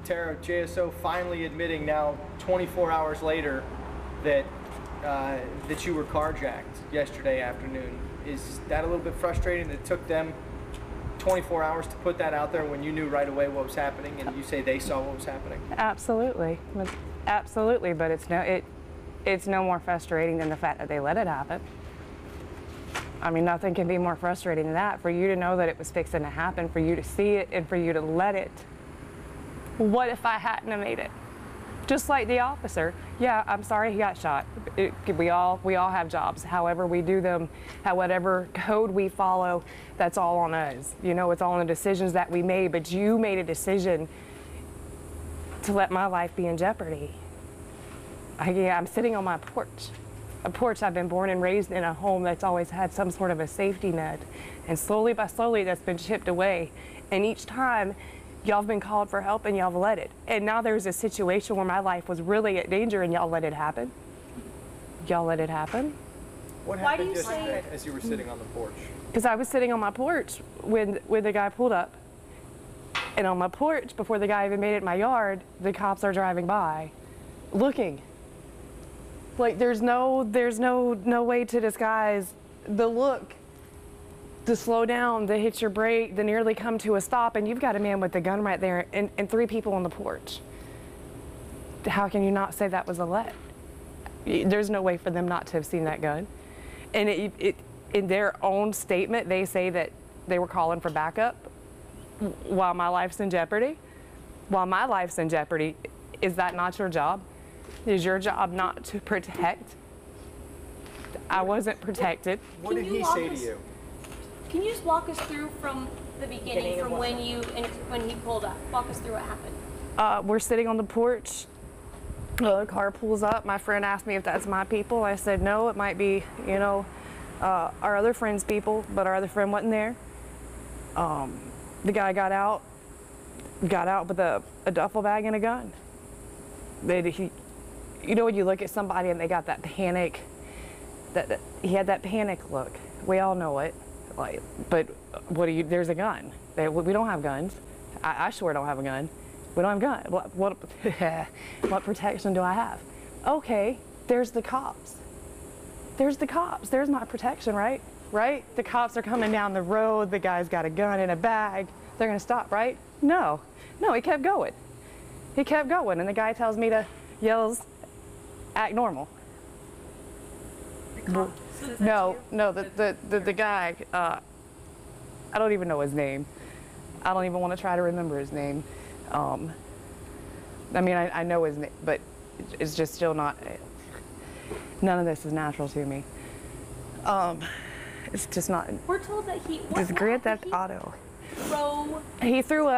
Tara, JSO finally admitting now 24 hours later that that you were carjacked yesterday afternoon. Is that a little bit frustrating that it took them 24 hours to put that out there when you knew right away what was happening, and you say they saw what was happening? Absolutely, absolutely, but it's no more frustrating than the fact that they let it happen. I mean, nothing can be more frustrating than that, for you to know that it was fixing to happen, for you to see it, and for you to let it. What if I hadn't have made it? Just like the officer. Yeah, I'm sorry he got shot. We all have jobs. However we do them, whatever code we follow, that's all on us. You know, it's all on the decisions that we made, but you made a decision to let my life be in jeopardy. I'm sitting on my porch. A porch. I've been born and raised in a home that's always had some sort of a safety net. And slowly by slowly that's been chipped away. And each time y'all have been called for help and y'all have let it. And now there's a situation where my life was really at danger and y'all let it happen. Y'all let it happen. What happened yesterday as you were sitting on the porch? Because I was sitting on my porch when the guy pulled up. And on my porch, before the guy even made it in my yard, the cops are driving by, looking. Like there's no way to disguise the look, to slow down, to hit your brake, to nearly come to a stop, and you've got a man with a gun right there and 3 people on the porch. How can you not say that was a let? There's no way for them not to have seen that gun. And in their own statement, they say that they were calling for backup while my life's in jeopardy. While my life's in jeopardy, is that not your job? Is your job not to protect? I wasn't protected. What did he say to you? Can you just walk us through from the beginning, from when he pulled up? Walk us through what happened. We're sitting on the porch. The car pulls up. My friend asked me if that's my people. I said no, it might be, you know, our other friend's people, but our other friend wasn't there. The guy got out with a duffel bag and a gun. You know, when you look at somebody and they got that panic, that he had that panic look. We all know it. Like, but what do you? There's a gun. We don't have guns. I sure don't have a gun. We don't have a gun. What protection do I have? Okay, there's the cops. There's the cops. There's my protection, right? Right? The cops are coming down the road. The guy's got a gun in a bag. They're gonna stop, right? No, he kept going. He kept going, and the guy tells me to yells, act normal. No, the guy, I don't even know his name. I don't even want to try to remember his name. I mean, I know his name, but it's just still not, none of this is natural to me. It's just not. We're told that It's Grand Theft Auto. He threw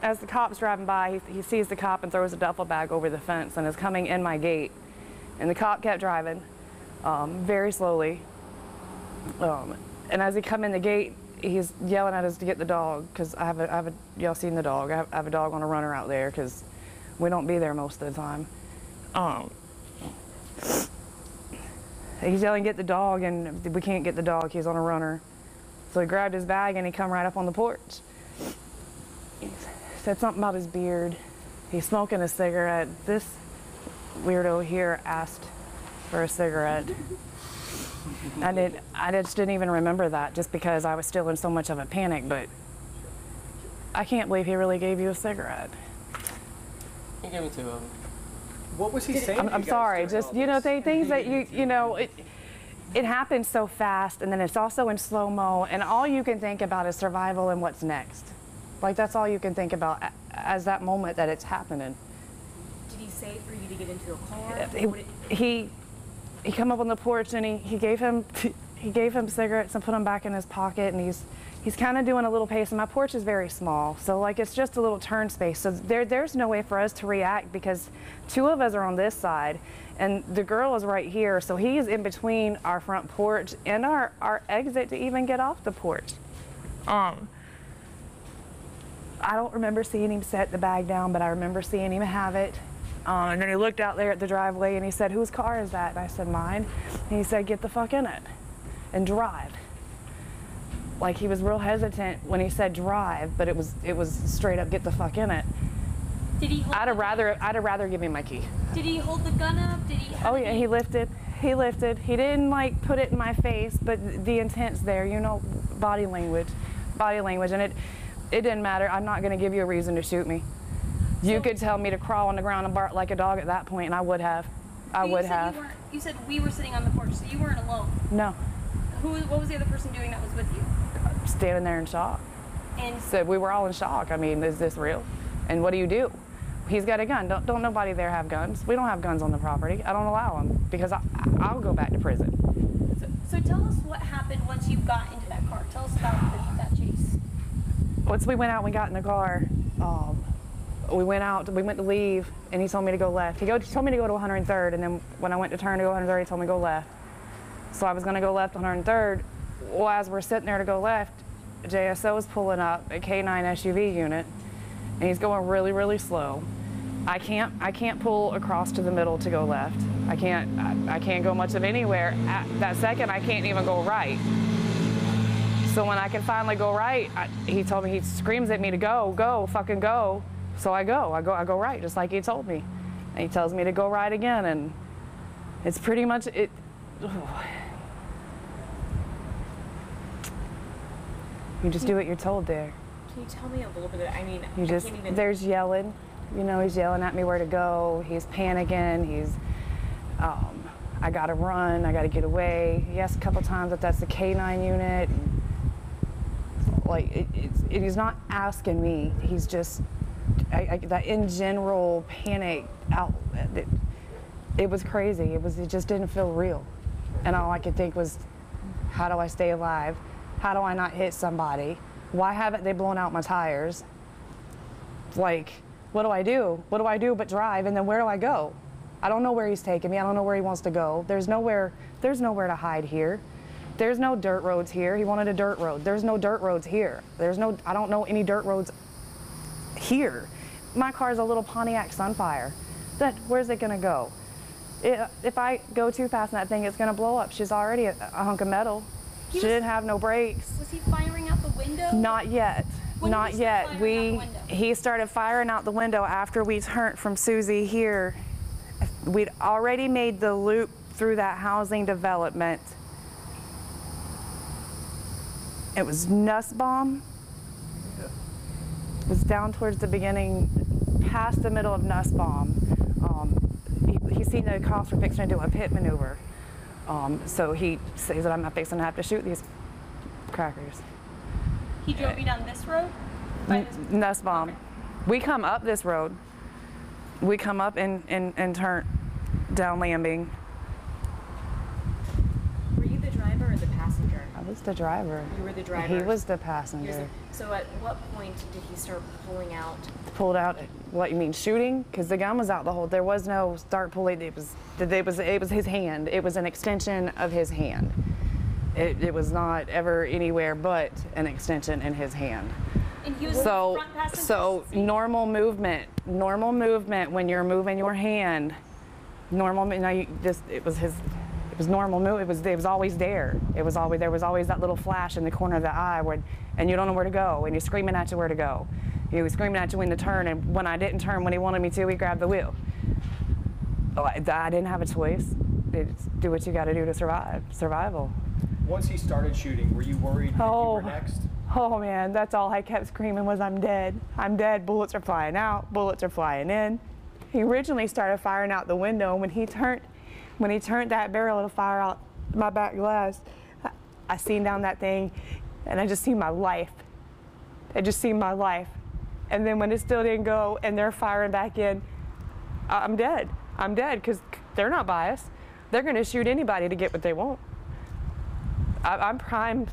as the cop's driving by, he sees the cop and throws a duffel bag over the fence and is coming in my gate. And the cop kept driving very slowly. And as he come in the gate, he's yelling at us to get the dog, because I have a y'all seen the dog. I have a dog on a runner out there because we don't be there most of the time. He's yelling, get the dog, and we can't get the dog. He's on a runner. So he grabbed his bag and he come right up on the porch. He said something about his beard. He's smoking a cigarette. This weirdo here asked for a cigarette. I just didn't even remember that, just because I was still in so much of a panic, but I can't believe he really gave you a cigarette. He gave me 2 of them. What was he saying? I'm sorry, just, you know, things that you know, it happens so fast, and then it's also in slow-mo, and all you can think about is survival and what's next. Like, that's all you can think about as that moment that it's happening. Did he say for you to get into a car? He come up on the porch and he gave him cigarettes and put them back in his pocket, and he's kind of doing a little pace, and my porch is very small, so like it's just a little turn space, so there's no way for us to react because 2 of us are on this side and the girl is right here, so he's in between our front porch and our exit to even get off the porch. I don't remember seeing him set the bag down, but I remember seeing him have it. And then he looked out there at the driveway and he said, whose car is that? And I said, mine. And he said, get the fuck in it and drive. Like he was real hesitant when he said drive, but it was straight up get the fuck in it. Did he hold I'd have rather give me my key. Did he hold the gun up? Did he? Oh yeah, he lifted. He lifted. He didn't like put it in my face, but the intent's there, you know, body language, and it didn't matter. I'm not gonna give you a reason to shoot me. You could tell me to crawl on the ground and bark like a dog at that point, and I would have. I would have. You said we were sitting on the porch, so you weren't alone. No. What was the other person doing that was with you? Standing there in shock. And So we were all in shock. I mean, is this real? And what do? He's got a gun. Don't nobody there have guns. We don't have guns on the property. I don't allow them because I'll go back to prison. So tell us what happened once you got into that car. Tell us about that chase. Once we went out, we got in the car. We went to leave, and he told me to go left. He told me to go to 103rd, and then when I went to turn to go 103rd, he told me to go left. So I was gonna go left 103rd. Well, as we're sitting there to go left, JSO is pulling up, a K9 SUV unit, and he's going really, really slow. I can't pull across to the middle to go left. I can't go much of anywhere. At that second, I can't even go right. So when I can finally go right, he told me, he screams at me to go, fucking go. So I go right, just like he told me. And he tells me to go right again, and it's pretty much it. You just do what you're told there. Can you tell me a little bit? I mean, You just, I can't even. there's yelling. You know, he's yelling at me where to go. He's panicking. I gotta run. I gotta get away. He asked a couple times if that's the K9 unit. Like, he's not asking me. He's just, that in general panic out. It was crazy. It just didn't feel real. And all I could think was, how do I stay alive? How do I not hit somebody? Why haven't they blown out my tires? Like, what do I do? What do I do but drive, and then where do I go? I don't know where he's taking me. I don't know where he wants to go. There's nowhere to hide here. There's no dirt roads here. He wanted a dirt road. There's no dirt roads here. I don't know any dirt roads here. My car's a little Pontiac Sunfire. Where's it gonna go? If I go too fast in that thing, it's gonna blow up. She's already a hunk of metal. She didn't have no brakes. Was he firing out the window? Not yet. When did Not he start yet. firing out the window? He started firing out the window after we turned from Susie here. We'd already made the loop through that housing development. It was Nussbaum. It was down towards the beginning, past the middle of Nussbaum. He seen the cops were fixing to do a pit maneuver. So he says that I'm not fixing to have to shoot these crackers. He drove you down this road? Nussbaum. Okay. We come up this road. We come up and turn down Lambing. Were you the driver or the passenger? I was the driver. You were the driver. He was the Here's passenger. So at what point did he start pulling out? Pulled out. What you mean shooting? Because the gun was out the whole. There was no start pulling. It was his hand. It was an extension of his hand. It was not ever anywhere but an extension in his hand. And he was in the front passenger seat? Normal movement when you're moving your hand. Normal. It was normal move. It was always there. There was always that little flash in the corner of the eye and you don't know where to go, and he's screaming at you where to go. He was screaming at you when to turn, and when I didn't turn when he wanted me to, he grabbed the wheel. I didn't have a choice. It's do what you got to do to survive. Survival. Once he started shooting, were you worried that you were next? Oh man, that's all I kept screaming was, I'm dead. I'm dead. Bullets are flying out. Bullets are flying in. He originally started firing out the window, and when he turned that barrel to fire out my back glass, I seen down that thing, and I just seen my life. I just seen my life. And then when it still didn't go, and they're firing back in, I'm dead. I'm dead, because they're not biased. They're going to shoot anybody to get what they want. I'm primed.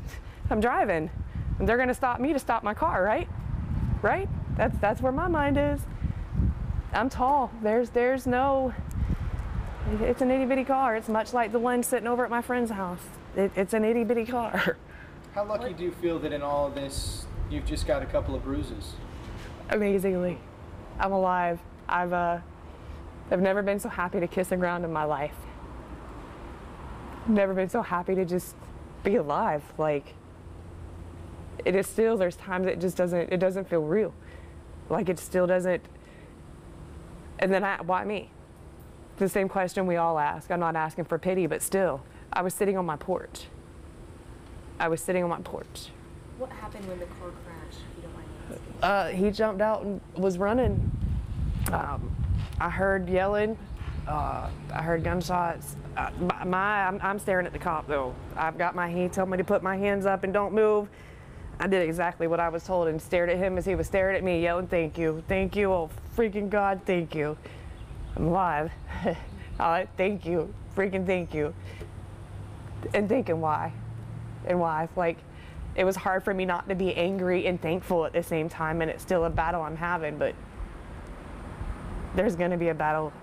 I'm driving. And they're going to stop me to stop my car, right? Right? That's where my mind is. I'm tall. There's no... It's an itty-bitty car. It's much like the one sitting over at my friend's house. It's an itty-bitty car. How lucky do you feel that in all of this, you've just got a couple of bruises? Amazingly. I'm alive. I've never been so happy to kiss the ground in my life. Never been so happy to just be alive. Like, it is still, there's times it just doesn't feel real. Like it still doesn't. And then why me? The same question we all ask. I'm not asking for pity, but still, I was sitting on my porch. What happened when the car crashed, if you don't mind me asking? He jumped out and was running. I heard yelling. I heard gunshots. I'm staring at the cop though. He told me to put my hands up and don't move. I did exactly what I was told and stared at him as he was staring at me, yelling, "Thank you, thank you, oh freaking God, thank you. I'm alive." Thank you, freaking thank you. And thinking why. Like, it was hard for me not to be angry and thankful at the same time, and it's still a battle I'm having, but there's gonna be a battle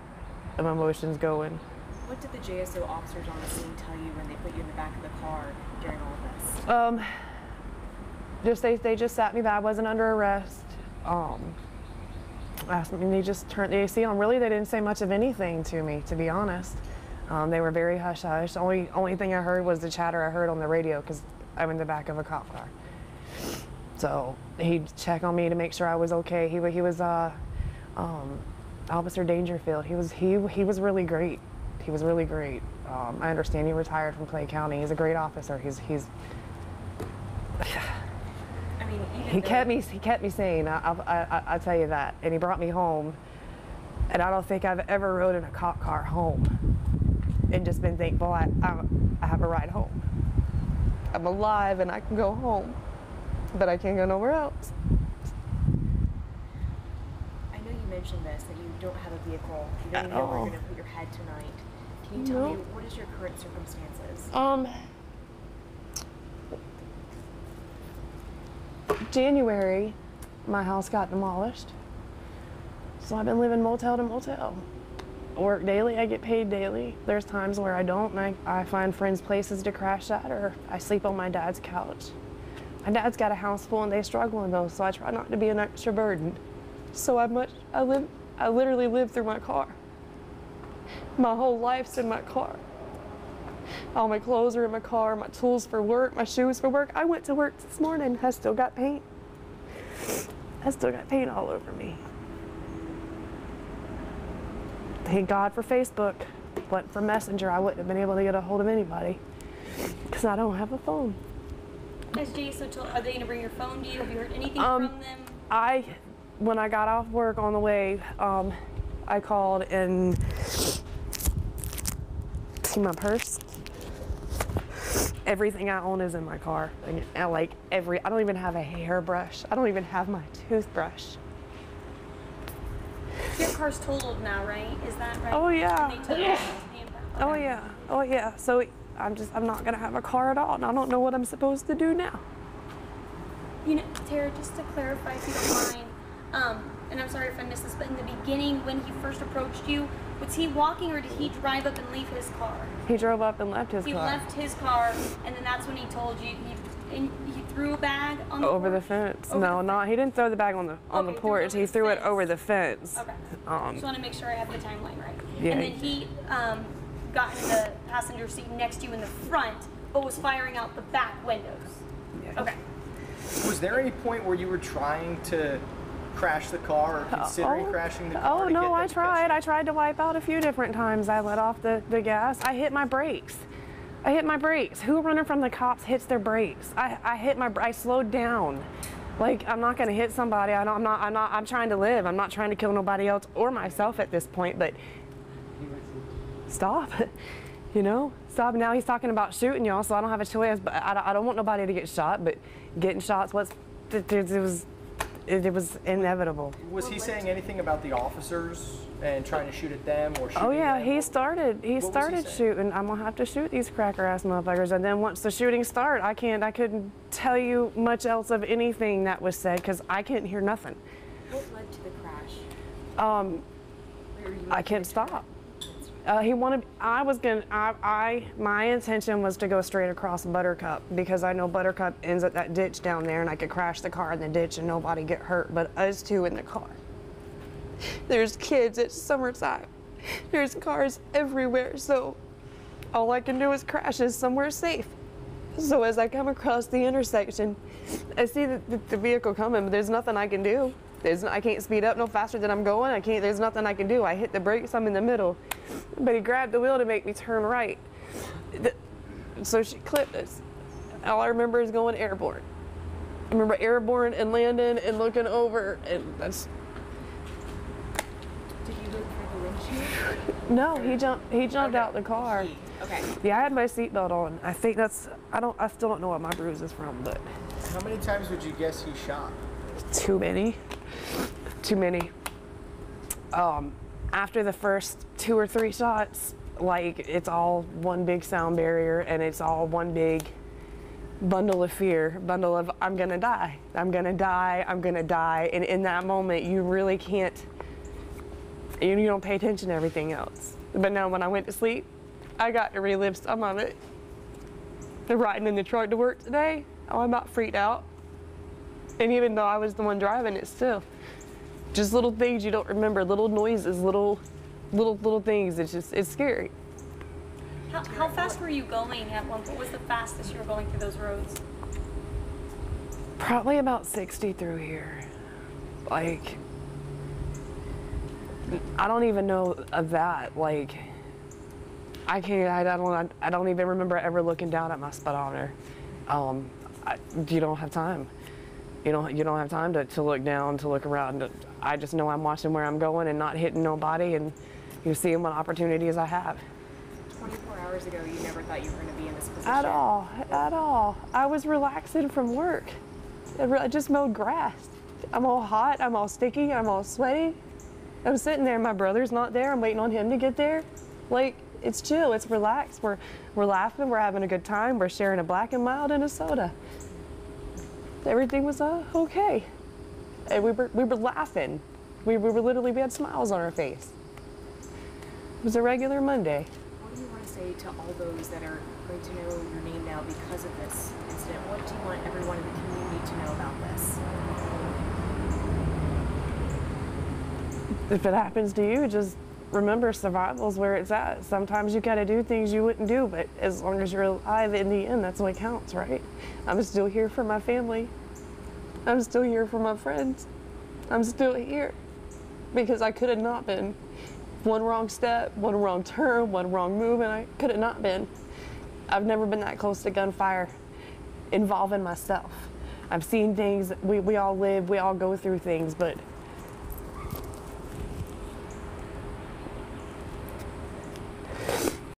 of emotions going. What did the JSO officers on the scene tell you when they put you in the back of the car during all of this? They just sat me back. I wasn't under arrest. Asked me, they just turned the AC on. Really, they didn't say much of anything to me, to be honest. They were very hush-hush. Only thing I heard was the chatter I heard on the radio because I'm in the back of a cop car. So he'd check on me to make sure I was okay. He was Officer Dangerfield. He was really great. He was really great. I understand he retired from Clay County. He's a great officer. I mean, He kept me sane. I'll tell you that. And he brought me home. And I don't think I've ever rode in a cop car home and just been thankful I have a ride home. I'm alive and I can go home, but I can't go nowhere else. I know you mentioned this, that you don't have a vehicle. You don't even know where you're going to put your head tonight. Can you tell me, what is your current circumstances? January, my house got demolished. So I've been living motel to motel. I work daily, I get paid daily. There's times where I don't, and I find friends' places to crash at, or I sleep on my dad's couch. My dad's got a house full and they struggle in those, so I try not to be an extra burden. So I literally live through my car. My whole life's in my car. All my clothes are in my car, my tools for work, my shoes for work. I went to work this morning, I still got paint. I still got paint all over me. Thank God for Facebook. Went for Messenger, I wouldn't have been able to get a hold of anybody because I don't have a phone. As JSO told, are they going to bring your phone to you? Have you heard anything from them? When I got off work on the way, I called and see my purse. Everything I own is in my car. I don't even have a hairbrush. I don't even have my toothbrush. Your car's totaled now, right? Is that right? Oh yeah. And they took it to the impound. Oh yeah. Oh yeah. So I'm not gonna have a car at all, and I don't know what I'm supposed to do now. You know, Tara, just to clarify, if you don't mind, and I'm sorry if I missed this, but in the beginning, when he first approached you, was he walking or did he drive up and leave his car? He drove up and left his He car. left his car, and then that's when he told you he threw a bag on the Over the porch? fence. Over No, the no, he didn't throw the bag on the Okay, porch. He threw it over the fence. Okay. Just want to make sure I have the timeline right. Yeah. And then he got in the passenger seat next to you in the front, but was firing out the back windows. Yeah. Okay. Was there any point where you were trying to crash the car or considering crashing the car? Oh to no, get I them to catch tried. you? I tried to wipe out a few different times. I let off the gas. I hit my brakes. Who running from the cops hits their brakes? I slowed down. Like, I'm not gonna hit somebody. I'm trying to live. I'm not trying to kill nobody else or myself at this point, but stop. You know, stop. Now he's talking about shooting y'all, so I don't have a choice, but I don't want nobody to get shot, but getting shots it was inevitable. Was he saying anything about the officers and trying to shoot at them or shooting Oh yeah, them? he started saying? shooting. I'm gonna have to shoot these cracker ass motherfuckers. And then once the shooting started, I couldn't tell you much else of anything that was said because I couldn't hear nothing. What led to the crash? I couldn't stop. My intention was to go straight across Buttercup because I know Buttercup ends at that ditch down there and I could crash the car in the ditch and nobody get hurt, but us two in the car. There's kids, it's summertime. There's cars everywhere, so all I can do is crash is somewhere safe. So as I come across the intersection, I see the vehicle coming, but there's nothing I can do. I can't speed up no faster than I'm going. There's nothing I can do. I hit the brakes, I'm in the middle. But he grabbed the wheel to make me turn right. So she clipped us. All I remember is going airborne. I remember airborne and landing and looking over, and that's. Did you look for the windshield? No, he jumped out the car. Okay. Yeah, I had my seatbelt on. I think that's, I still don't know what my bruise is from, but. How many times would you guess he shot? Too many. Too many. After the first 2 or 3 shots, like, it's all one big sound barrier, and it's all one big bundle of fear, bundle of, I'm gonna die, I'm gonna die, I'm gonna die. And in that moment, you really can't, you don't pay attention to everything else. But now when I went to sleep, I got to relive some of it. The riding in the truck to work today, I about freaked out. And even though I was the one driving it, still, just little things you don't remember, little noises, little things. It's scary. How fast were you going at one point? What was the fastest you were going through those roads? Probably about 60 through here. Like, I don't even know of that. Like, I don't even remember ever looking down at my speedometer. You don't have time. You don't have time to look down, to look around. I just know I'm watching where I'm going and not hitting nobody, and seeing what opportunities I have. 24 hours ago, you never thought you were going to be in this position. At all. I was relaxing from work. I just mowed grass. I'm all hot, I'm all sticky, I'm all sweaty. I'm sitting there, my brother's not there, I'm waiting on him to get there. Like, it's chill, it's relaxed. We're laughing, we're having a good time, we're sharing a black and mild and a soda. Everything was okay. And we were laughing. We had smiles on our face. It was a regular Monday. What do you want to say to all those that are going to know your name now because of this incident? What do you want everyone in the community to know about this? If it happens to you, just remember survival is where it's at. Sometimes you gotta do things you wouldn't do, but as long as you're alive in the end, that's what counts, right? I'm still here for my family. I'm still here for my friends. I'm still here because I could have not been. One wrong step, one wrong turn, one wrong move, and I could have not been. I've never been that close to gunfire involving myself. I've seen things, we all live, we all go through things, but